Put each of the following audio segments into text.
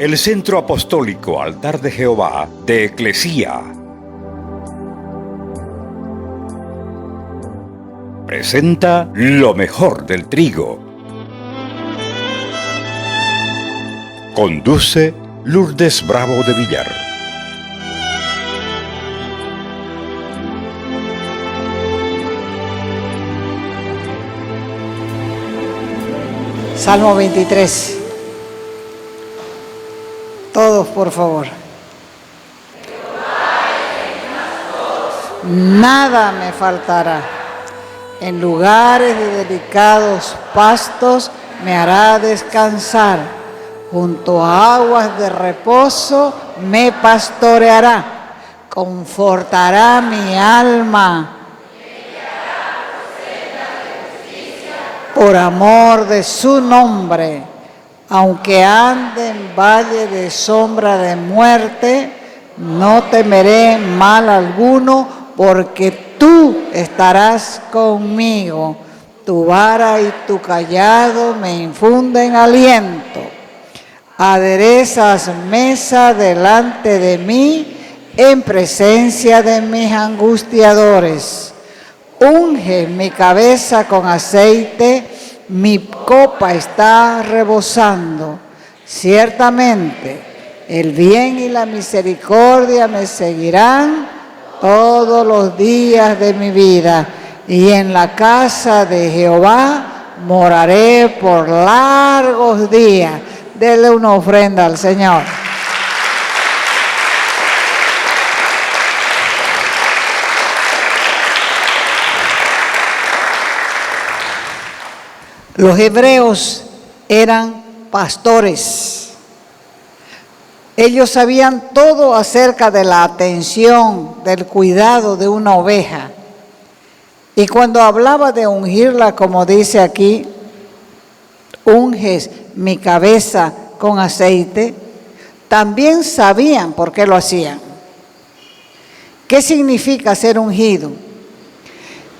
el Centro Apostólico Altar de Jehová de Eclesía presenta lo mejor del trigo. Conduce Lourdes Bravo de Villar. Salmo 23. Todos, por favor. Nada me faltará. En lugares de delicados pastos me hará descansar. Junto a aguas de reposo me pastoreará. Confortará mi alma. Por amor de su nombre, aunque ande en valle de sombra de muerte, no temeré mal alguno, porque tú estarás conmigo. Tu vara y tu cayado me infunden aliento. Aderezas mesa delante de mí, en presencia de mis angustiadores. Unge mi cabeza con aceite, mi copa está rebosando. Ciertamente, el bien y la misericordia me seguirán todos los días de mi vida, y en la casa de Jehová moraré por largos días. Dele una ofrenda al Señor. Los hebreos eran pastores. Ellos sabían todo acerca de la atención, del cuidado de una oveja. Y cuando hablaba de ungirla, como dice aquí, unges mi cabeza con aceite, también sabían por qué lo hacían. ¿Qué significa ser ungido?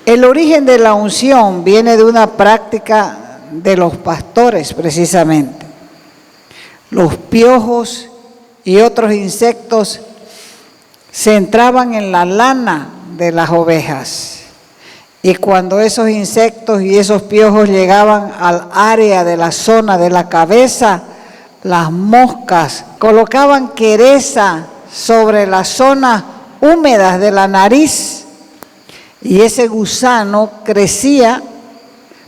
El origen de la unción viene de una práctica de los pastores, precisamente. Los piojos y otros insectos se entraban en la lana de las ovejas. Y cuando esos insectos y esos piojos llegaban al área de la zona de la cabeza, las moscas colocaban quereza sobre las zonas húmedas de la nariz, y ese gusano crecía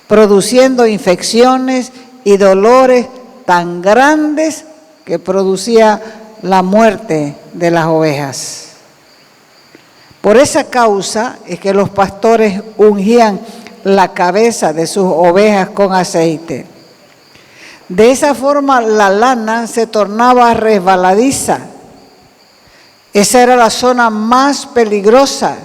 produciendo infecciones y dolores tan grandes que producía la muerte de las ovejas. Por esa causa es que los pastores ungían la cabeza de sus ovejas con aceite. De esa forma la lana se tornaba resbaladiza. Esa era la zona más peligrosa,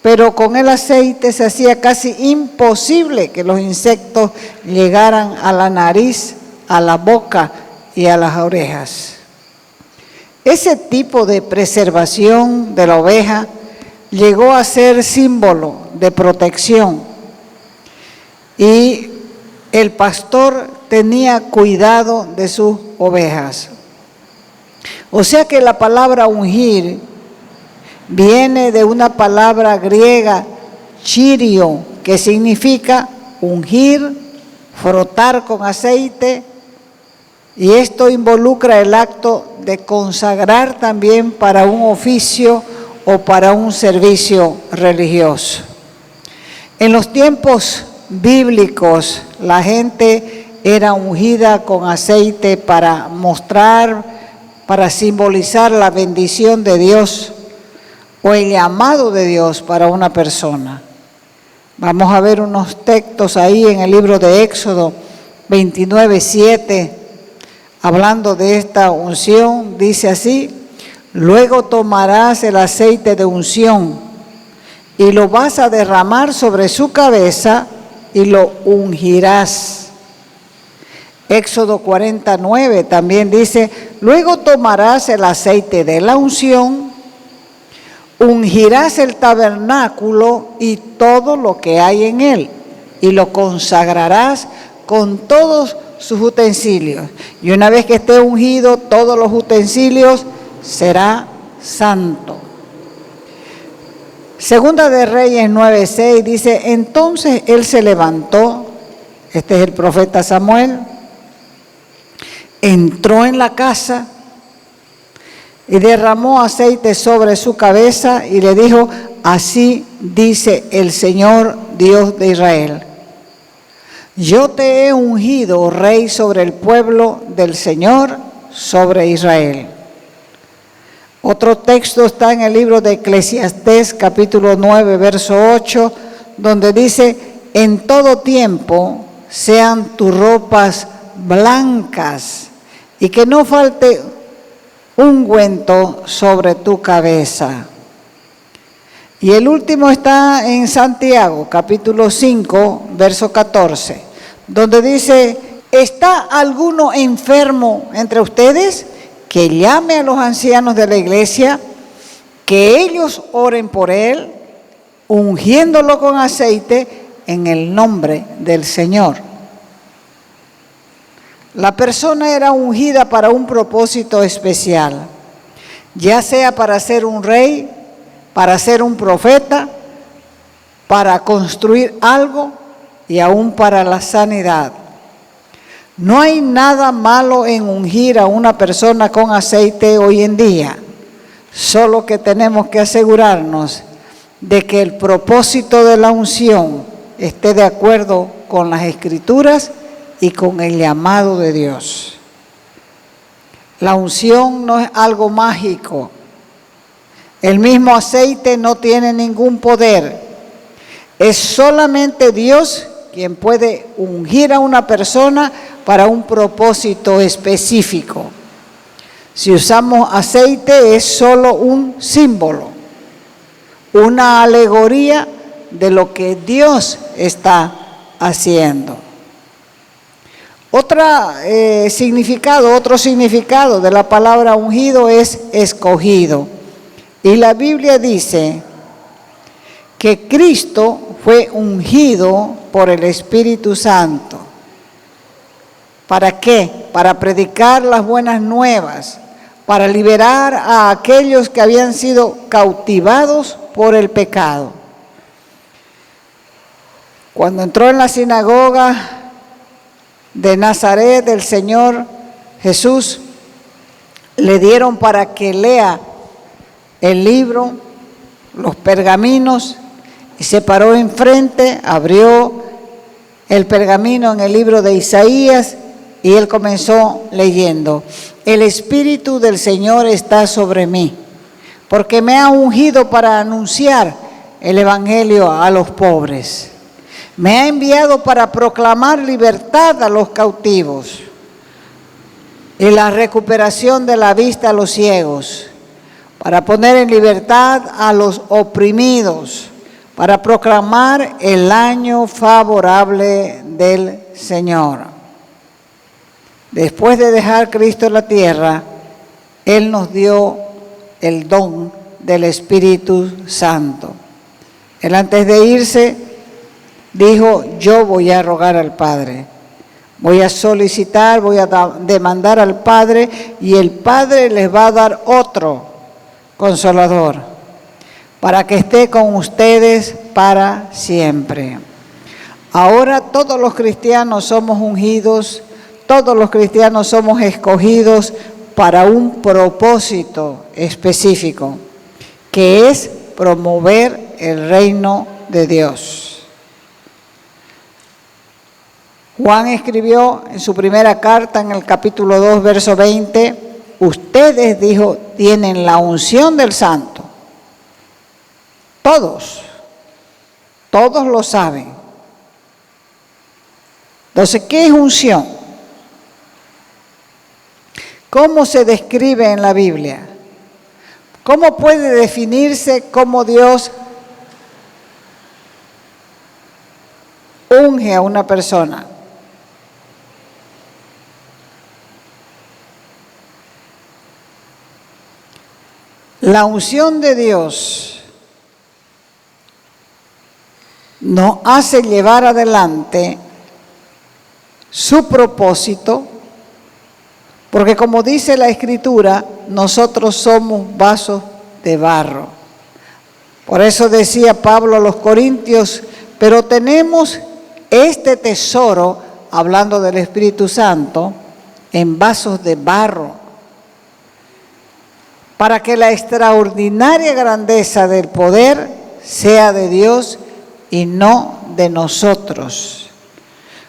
pero con el aceite se hacía casi imposible que los insectos llegaran a la nariz, a la boca y a las orejas. Ese tipo de preservación de la oveja llegó a ser símbolo de protección, y el pastor tenía cuidado de sus ovejas. O sea que la palabra ungir viene de una palabra griega, chirio, que significa ungir, frotar con aceite, y esto involucra el acto de consagrar también para un oficio o para un servicio religioso. En los tiempos bíblicos, la gente era ungida con aceite para mostrar, para simbolizar la bendición de Dios o el llamado de Dios para una persona. Vamos a ver unos textos ahí en el libro de Éxodo 29:7, hablando de esta unción. Dice así: luego tomarás el aceite de unción y lo vas a derramar sobre su cabeza y lo ungirás. Éxodo 40:9 también dice: luego tomarás el aceite de la unción, ungirás el tabernáculo y todo lo que hay en él, y lo consagrarás con todos sus utensilios. Y una vez que esté ungido, todos los utensilios será santo. Segunda de Reyes 9:6 dice, entonces él se levantó, este es el profeta Samuel, entró en la casa y derramó aceite sobre su cabeza y le dijo, así dice el Señor Dios de Israel, yo te he ungido rey sobre el pueblo del Señor, sobre Israel. Otro texto está en el libro de Eclesiastés, capítulo 9, verso 8, donde dice, en todo tiempo sean tus ropas blancas y que no falte ungüento sobre tu cabeza. Y el último está en Santiago, capítulo 5, verso 14, donde dice, ¿está alguno enfermo entre ustedes? Que llame a los ancianos de la iglesia, que ellos oren por él, ungiéndolo con aceite en el nombre del Señor. La persona era ungida para un propósito especial, ya sea para ser un rey, para ser un profeta, para construir algo y aún para la sanidad. No hay nada malo en ungir a una persona con aceite hoy en día, solo que tenemos que asegurarnos de que el propósito de la unción esté de acuerdo con las Escrituras y con el llamado de Dios. La unción no es algo mágico. El mismo aceite no tiene ningún poder. Es solamente Dios quien puede ungir a una persona para un propósito específico. Si usamos aceite es solo un símbolo, una alegoría de lo que Dios está haciendo. Otro significado de la palabra ungido es escogido. Y la Biblia dice que Cristo fue ungido por el Espíritu Santo. ¿Para qué? Para predicar las buenas nuevas, para liberar a aquellos que habían sido cautivados por el pecado. Cuando entró en la sinagoga de Nazaret, el Señor Jesús le dieron para que lea el libro, los pergaminos, y se paró enfrente, abrió el pergamino en el libro de Isaías y él comenzó leyendo. El Espíritu del Señor está sobre mí, porque me ha ungido para anunciar el Evangelio a los pobres. Me ha enviado para proclamar libertad a los cautivos y la recuperación de la vista a los ciegos, para poner en libertad a los oprimidos, para proclamar el año favorable del Señor. Después de dejar Cristo en la tierra, Él nos dio el don del Espíritu Santo. Él antes de irse dijo, yo voy a rogar al Padre, voy a solicitar, voy a demandar al Padre y el Padre les va a dar otro Consolador, para que esté con ustedes para siempre. Ahora todos los cristianos somos ungidos, todos los cristianos somos escogidos para un propósito específico, que es promover el reino de Dios. Juan escribió en su primera carta, en el capítulo 2, verso 20, ustedes, dijo, tienen la unción del Santo. Todos lo saben. Entonces, ¿qué es unción? ¿Cómo se describe en la Biblia? ¿Cómo puede definirse cómo Dios unge a una persona? La unción de Dios nos hace llevar adelante su propósito, porque como dice la Escritura, nosotros somos vasos de barro. Por eso decía Pablo a los Corintios, pero tenemos este tesoro, hablando del Espíritu Santo, en vasos de barro, para que la extraordinaria grandeza del poder sea de Dios y no de nosotros.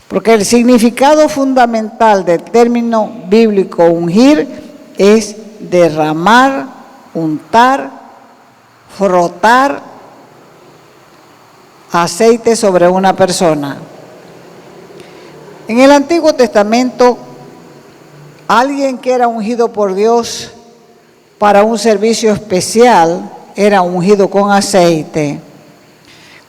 Porque el significado fundamental del término bíblico ungir es derramar, untar, frotar aceite sobre una persona. En el Antiguo Testamento, alguien que era ungido por Dios para un servicio especial era ungido con aceite.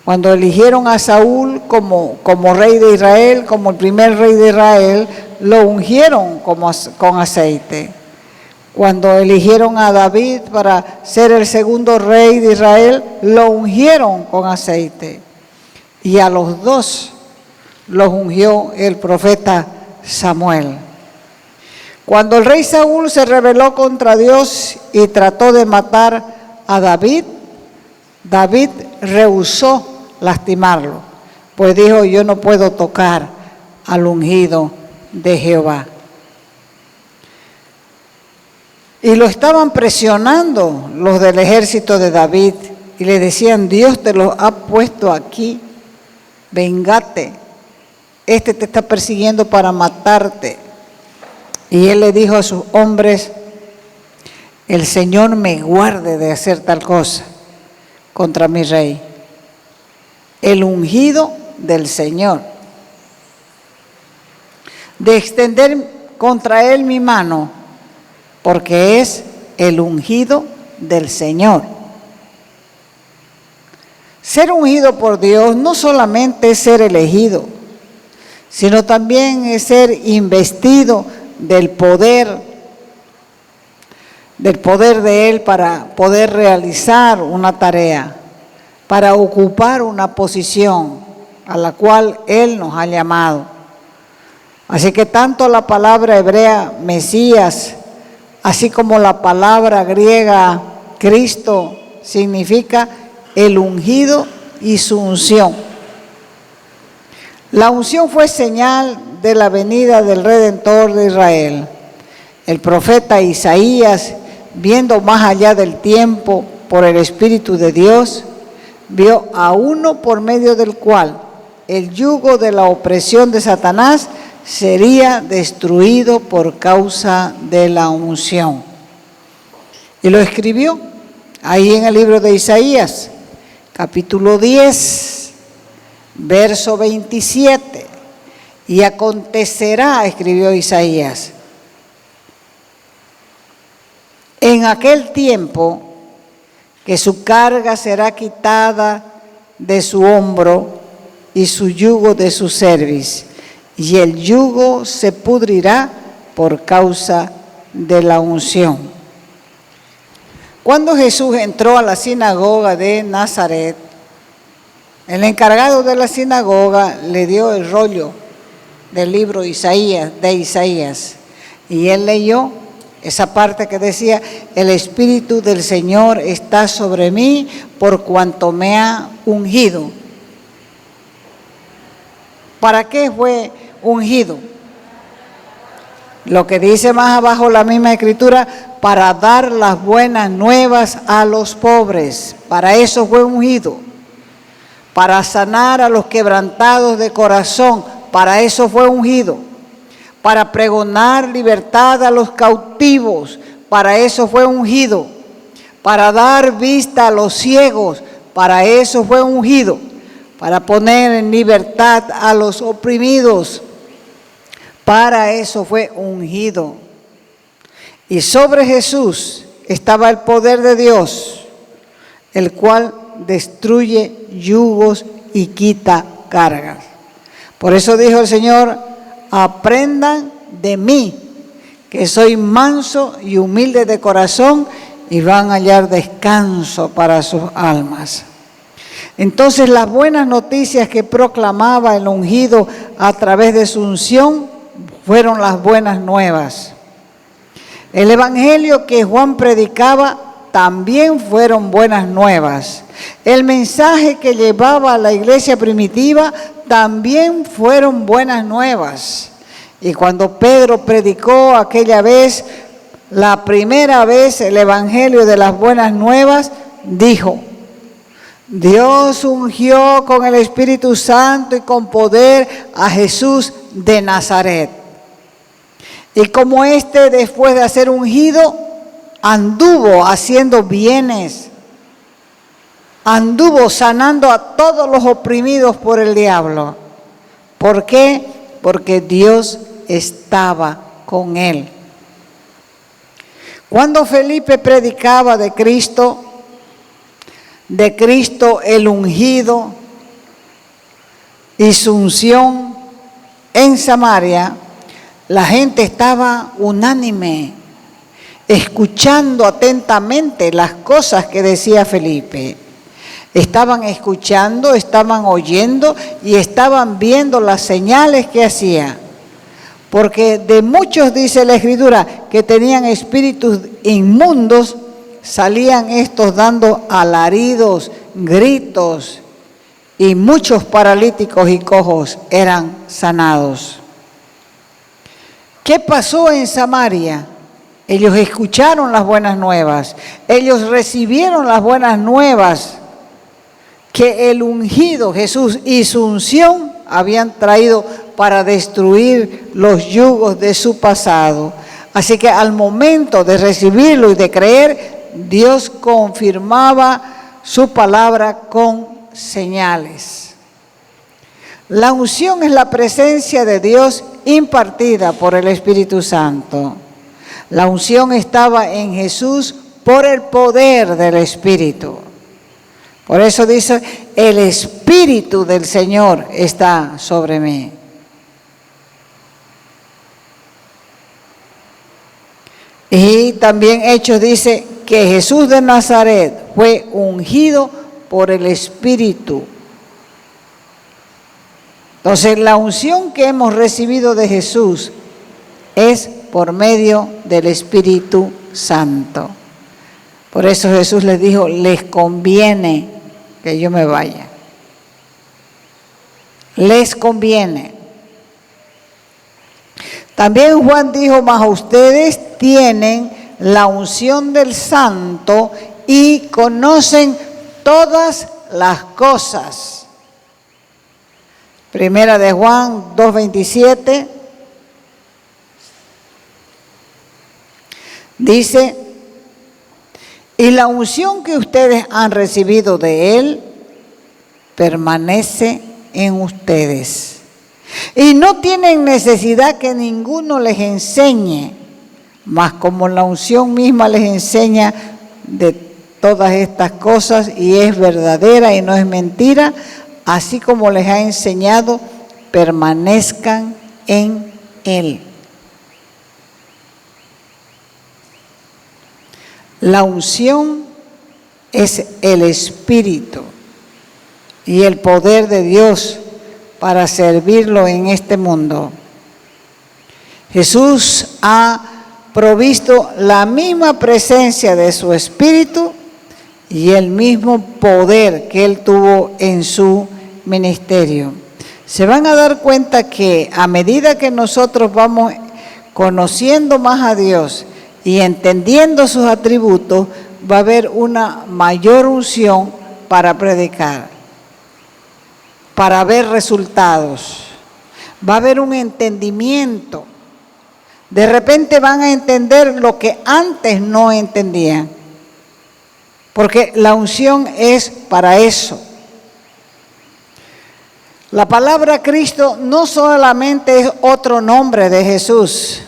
Cuando eligieron a Saúl como rey de Israel, como el primer rey de Israel, lo ungieron con aceite. Cuando eligieron a David para ser el segundo rey de Israel, lo ungieron con aceite. Y a los dos los ungió el profeta Samuel. Cuando el rey Saúl se rebeló contra Dios y trató de matar a David, David rehusó lastimarlo, pues dijo: yo no puedo tocar al ungido de Jehová. Y lo estaban presionando los del ejército de David y le decían: Dios te lo ha puesto aquí, vengate, este te está persiguiendo para matarte. Y él le dijo a sus hombres: el Señor me guarde de hacer tal cosa contra mi rey. El ungido del Señor, de extender contra él mi mano, porque es el ungido del Señor. Ser ungido por Dios no solamente es ser elegido, sino también es ser investido del poder de Él para poder realizar una tarea, para ocupar una posición a la cual Él nos ha llamado. Así que tanto la palabra hebrea Mesías, así como la palabra griega Cristo, significa el ungido y su unción. La unción fue señal de la venida del Redentor de Israel. El profeta Isaías, viendo más allá del tiempo por el Espíritu de Dios, vio a uno por medio del cual el yugo de la opresión de Satanás sería destruido por causa de la unción. Y lo escribió ahí en el libro de Isaías, capítulo 10, verso 27. Y acontecerá, escribió Isaías, en aquel tiempo que su carga será quitada de su hombro y su yugo de su cerviz, y el yugo se pudrirá por causa de la unción. Cuando Jesús entró a la sinagoga de Nazaret, el encargado de la sinagoga le dio el rollo del libro de Isaías, y él leyó esa parte que decía: el Espíritu del Señor está sobre mí por cuanto me ha ungido. ¿Para qué fue ungido? Lo que dice más abajo la misma escritura: para dar las buenas nuevas a los pobres. Para eso fue ungido. Para sanar a los quebrantados de corazón. Para eso fue ungido. Para pregonar libertad a los cautivos. Para eso fue ungido. Para dar vista a los ciegos. Para eso fue ungido. Para poner en libertad a los oprimidos. Para eso fue ungido. Y sobre Jesús estaba el poder de Dios, el cual destruye yugos y quita cargas. Por eso dijo el Señor: aprendan de mí, que soy manso y humilde de corazón, y van a hallar descanso para sus almas. Entonces las buenas noticias que proclamaba el ungido a través de su unción fueron las buenas nuevas. El evangelio que Juan predicaba también fueron buenas nuevas. El mensaje que llevaba a la iglesia primitiva también fueron buenas nuevas. Y cuando Pedro predicó aquella vez, la primera vez, el evangelio de las buenas nuevas, dijo: Dios ungió con el Espíritu Santo y con poder a Jesús de Nazaret. Y como éste, después de ser ungido, anduvo haciendo bienes, anduvo sanando a todos los oprimidos por el diablo. ¿Por qué? Porque Dios estaba con él. Cuando Felipe predicaba de Cristo el ungido y su unción en Samaria, la gente estaba unánime, escuchando atentamente las cosas que decía Felipe. Estaban escuchando, estaban oyendo y estaban viendo las señales que hacía. Porque de muchos, dice la Escritura, que tenían espíritus inmundos, salían estos dando alaridos, gritos, y muchos paralíticos y cojos eran sanados. ¿Qué pasó en Samaria? Ellos escucharon las buenas nuevas, ellos recibieron las buenas nuevas que el ungido Jesús y su unción habían traído para destruir los yugos de su pasado. Así que al momento de recibirlo y de creer, Dios confirmaba su palabra con señales. La unción es la presencia de Dios impartida por el Espíritu Santo. La unción estaba en Jesús por el poder del Espíritu. Por eso dice, el Espíritu del Señor está sobre mí. Y también Hechos dice que Jesús de Nazaret fue ungido por el Espíritu. Entonces, la unción que hemos recibido de Jesús es por medio del Espíritu Santo. Por eso Jesús les dijo, les conviene que yo me vaya. Les conviene. También Juan dijo, mas ustedes tienen la unción del Santo y conocen todas las cosas. Primera de Juan 2:27 dice, y la unción que ustedes han recibido de Él permanece en ustedes. Y no tienen necesidad que ninguno les enseñe, mas como la unción misma les enseña de todas estas cosas y es verdadera y no es mentira, así como les ha enseñado, permanezcan en Él. La unción es el Espíritu y el poder de Dios para servirlo en este mundo. Jesús ha provisto la misma presencia de su Espíritu y el mismo poder que Él tuvo en su ministerio. Se van a dar cuenta que a medida que nosotros vamos conociendo más a Dios y entendiendo sus atributos, va a haber una mayor unción para predicar, para ver resultados. Va a haber un entendimiento. De repente van a entender lo que antes no entendían. Porque la unción es para eso. La palabra Cristo no solamente es otro nombre de Jesús,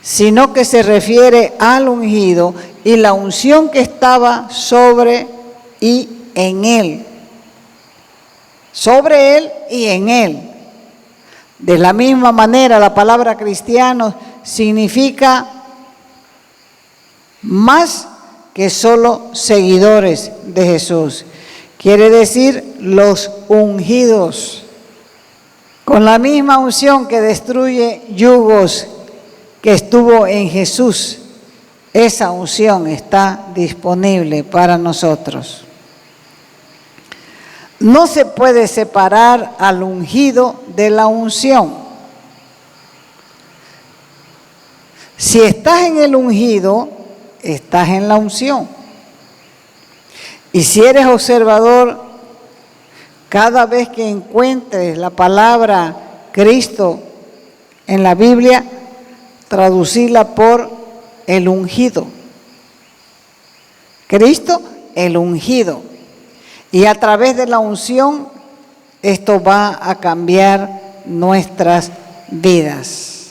sino que se refiere al ungido y la unción que estaba sobre y en Él. Sobre Él y en Él. De la misma manera, la palabra cristiano significa más que solo seguidores de Jesús. quiere decir los ungidos. Con la misma unción que destruye yugos que estuvo en Jesús, esa unción está disponible para nosotros. No se puede separar al ungido de la unción. Si estás en el ungido, estás en la unción. Y si eres observador, cada vez que encuentres la palabra Cristo en la Biblia, traducirla por el ungido. Cristo, el ungido. Y a través de la unción, esto va a cambiar nuestras vidas.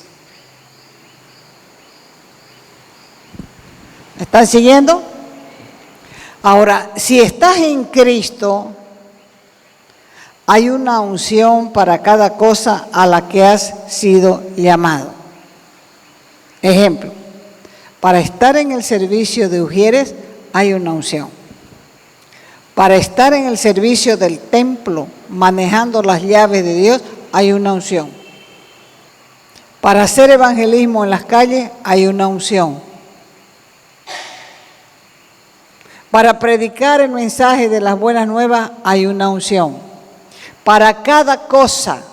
¿Me están siguiendo? Ahora, si estás en Cristo, hay una unción para cada cosa a la que has sido llamado. Ejemplo, para estar en el servicio de Ujieres hay una unción. Para estar en el servicio del templo, manejando las llaves de Dios, hay una unción. Para hacer evangelismo en las calles, hay una unción. Para predicar el mensaje de las buenas nuevas, hay una unción. Para cada cosa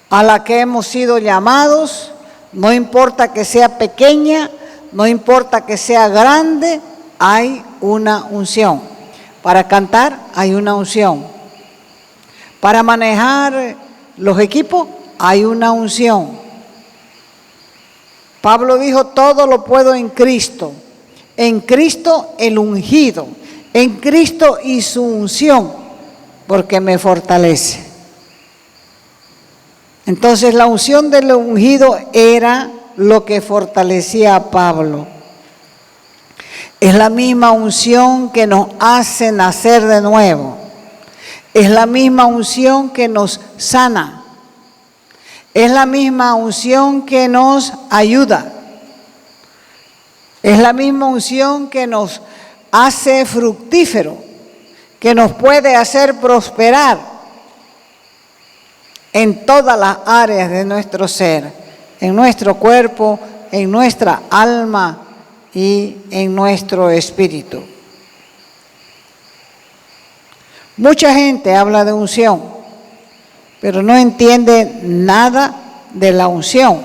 a la que hemos sido llamados, no importa que sea pequeña, no importa que sea grande, hay una unción. Para cantar hay una unción. Para manejar los equipos hay una unción. Pablo dijo, todo lo puedo en Cristo. En Cristo el ungido. En Cristo y su unción, porque me fortalece. Entonces la unción del ungido era lo que fortalecía a Pablo. Es la misma unción que nos hace nacer de nuevo. Es la misma unción que nos sana. Es la misma unción que nos ayuda. Es la misma unción que nos hace fructífero, que nos puede hacer prosperar en todas las áreas de nuestro ser, en nuestro cuerpo, en nuestra alma y en nuestro espíritu. Mucha gente habla de unción, pero no entiende nada de la unción.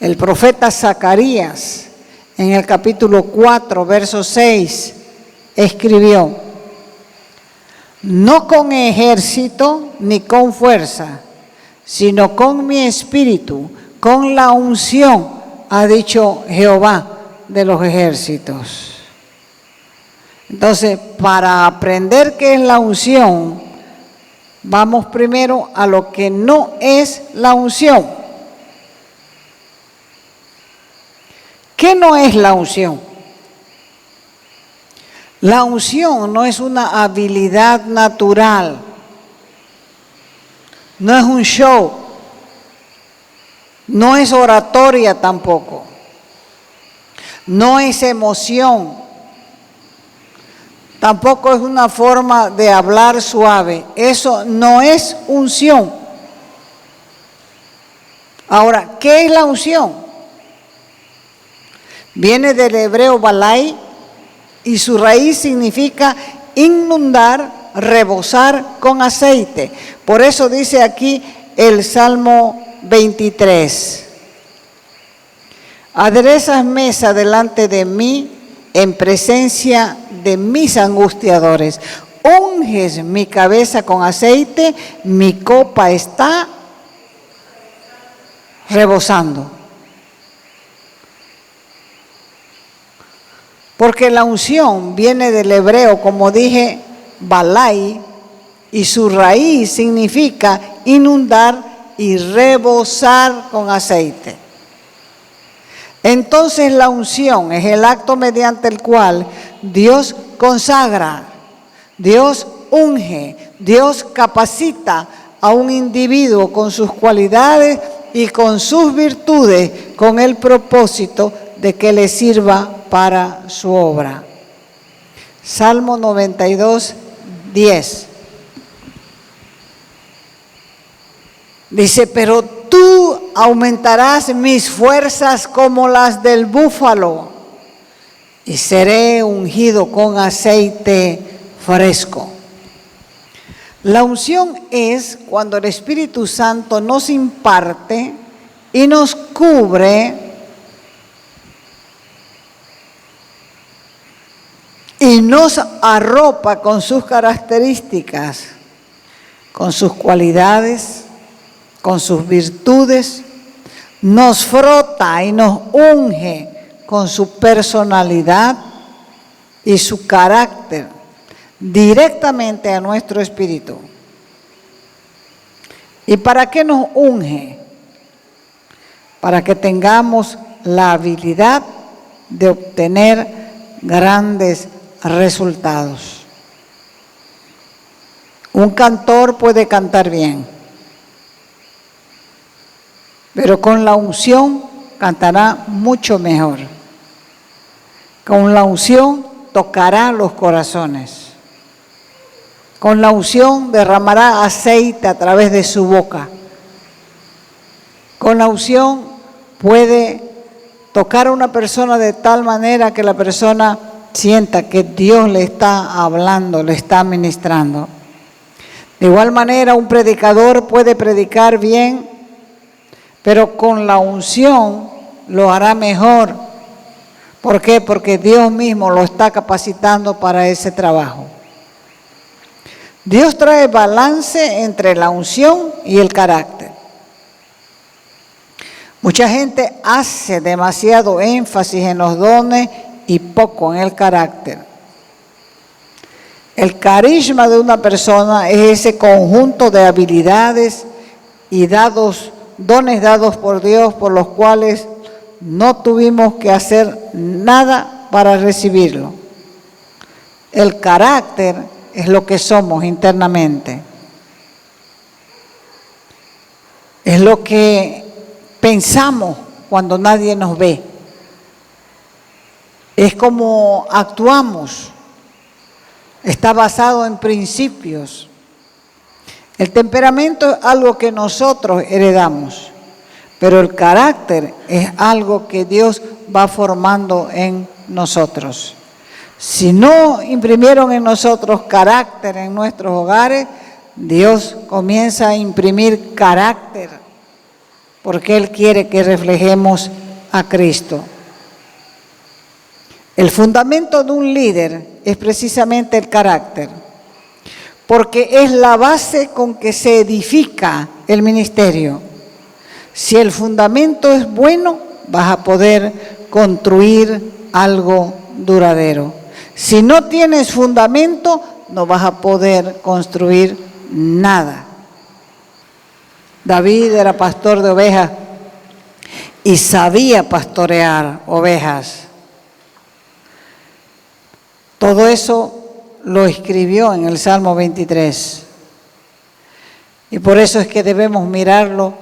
El profeta Zacarías, en el capítulo 4, verso 6, escribió: no con ejército ni con fuerza, sino con mi espíritu, con la unción, ha dicho Jehová de los ejércitos. Entonces, para aprender qué es la unción, vamos primero a lo que no es la unción. ¿Qué no es la unción? La unción no es una habilidad natural, no es un show, no es oratoria tampoco, no es emoción, tampoco es una forma de hablar suave. Eso no es unción. Ahora, ¿qué es la unción? Viene del hebreo balai y su raíz significa inundar, rebosar con aceite. Por eso dice aquí el Salmo 23. Aderezas mesa delante de mí en presencia de mis angustiadores. Unges mi cabeza con aceite, mi copa está rebosando. Porque la unción viene del hebreo, como dije, balai, y su raíz significa inundar y rebosar con aceite. Entonces la unción es el acto mediante el cual Dios consagra, Dios unge, Dios capacita a un individuo con sus cualidades y con sus virtudes, con el propósito de que le sirva para su obra. Salmo 92, 10. Dice, pero tú aumentarás mis fuerzas como las del búfalo y seré ungido con aceite fresco. La unción es cuando el Espíritu Santo nos imparte y nos cubre y nos arropa con sus características, con sus cualidades, con sus virtudes, nos frota y nos unge con su personalidad y su carácter directamente a nuestro espíritu. ¿Y para qué nos unge? Para que tengamos la habilidad de obtener grandes resultados. Un cantor puede cantar bien, pero con la unción cantará mucho mejor. Con la unción tocará los corazones. Con la unción derramará aceite a través de su boca. Con la unción puede tocar a una persona de tal manera que la persona sienta que Dios le está hablando, le está ministrando. De igual manera, un predicador puede predicar bien, pero con la unción lo hará mejor. ¿Por qué? Porque Dios mismo lo está capacitando para ese trabajo. Dios trae balance entre la unción y el carácter. Mucha gente hace demasiado énfasis en los dones y poco en el carácter. El carisma de una persona es ese conjunto de habilidades y dones dados por Dios, por los cuales no tuvimos que hacer nada para recibirlo. El carácter es lo que somos internamente. Es lo que pensamos cuando nadie nos ve. Es como actuamos. Está basado en principios. El temperamento es algo que nosotros heredamos, pero el carácter es algo que Dios va formando en nosotros. Si no imprimieron en nosotros carácter en nuestros hogares, Dios comienza a imprimir carácter, porque Él quiere que reflejemos a Cristo. El fundamento de un líder es precisamente el carácter, porque es la base con que se edifica el ministerio. Si el fundamento es bueno, vas a poder construir algo duradero. Si no tienes fundamento, no vas a poder construir nada. David era pastor de ovejas y sabía pastorear ovejas. Todo eso lo escribió en el Salmo 23. Y por eso es que debemos mirarlo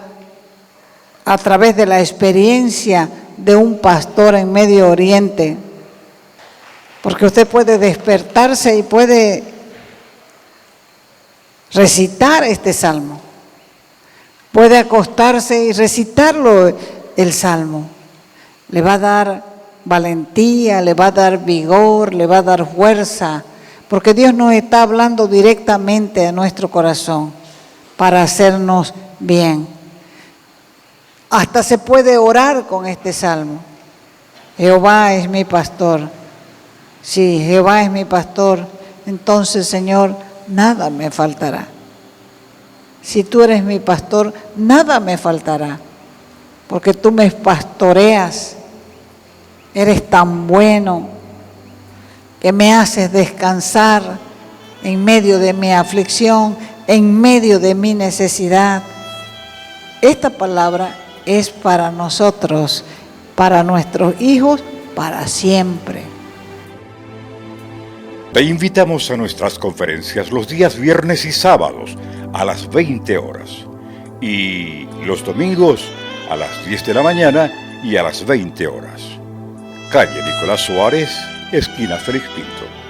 a través de la experiencia de un pastor en Medio Oriente. Porque usted puede despertarse y puede recitar este salmo. Puede acostarse y recitarlo, el salmo. Le va a dar valentía, le va a dar vigor, le va a dar fuerza. Porque Dios nos está hablando directamente a nuestro corazón para hacernos bien. Hasta se puede orar con este salmo. Jehová es mi pastor. Si Jehová es mi pastor, entonces, Señor, nada me faltará. Si tú eres mi pastor, nada me faltará, porque tú me pastoreas, eres tan bueno que me haces descansar en medio de mi aflicción, en medio de mi necesidad. Esta palabra es para nosotros, para nuestros hijos, para siempre. Te invitamos a nuestras conferencias los días viernes y sábados a las 20 horas y los domingos a las 10 de la mañana y a las 20 horas. Calle Nicolás Suárez, esquina Félix Pinto.